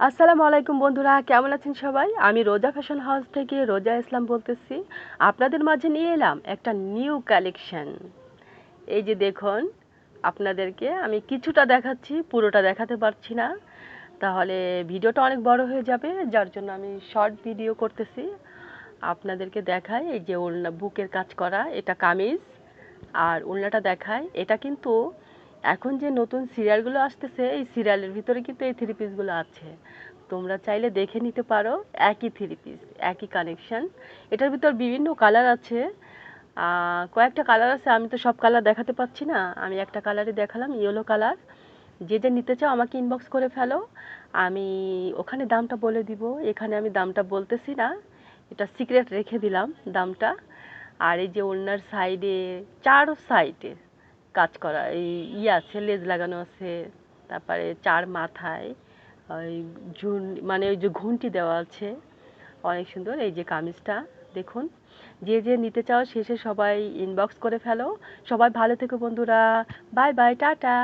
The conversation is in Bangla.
আসসালামু আলাইকুম বন্ধুরা, কেমন আছেন সবাই? আমি রোজা ফ্যাশন হাউস থেকে রোজা ইসলাম বলতেছি। আপনাদের মাঝে নিয়ে এলাম একটা নিউ কালেকশন। এই যে দেখুন, আপনাদেরকে আমি কিছুটা দেখাচ্ছি, পুরোটা দেখাতে পারছি না, তাহলে ভিডিওটা অনেক বড় হয়ে যাবে, যার জন্য আমি শর্ট ভিডিও করতেছি। আপনাদেরকে দেখাই, এই যে ওড়না বুকের কাজ করা, এটা কামিজ। আর ওড়নাটা দেখাই, এটা কিন্তু এখন যে নতুন সিরিয়ালগুলো আসতেছে, এই সিরিয়ালের ভিতরে কিন্তু এই থ্রি পিসগুলো আছে। তোমরা চাইলে দেখে নিতে পারো। একই থ্রি পিস, একই কানেকশন। এটার ভিতর বিভিন্ন কালার আছে। কয়েকটা কালার আছে, আমি তো সব কালার দেখাতে পাচ্ছি না, আমি একটা কালারই দেখালাম, ইয়েলো কালার। যে যে নিতে চাও আমাকে ইনবক্স করে ফেলো, আমি ওখানে দামটা বলে দিব। এখানে আমি দামটা বলতেছি না, এটা সিক্রেট রেখে দিলাম দামটা। আর এই যে ওড়নার সাইডে, চার সাইডে কাজ করা, এই আছে, লেজ লাগানো আছে। তারপরে চার মাথায় ওই মানে ওই যে ঘুমটি দেওয়া আছে, অনেক সুন্দর। এই যে কামিজটা দেখুন, যে যে নিতে চাও শেষে সবাই ইনবক্স করে ফেলো। সবাই ভালো থেকো বন্ধুরা, বাই বাই, টাটা।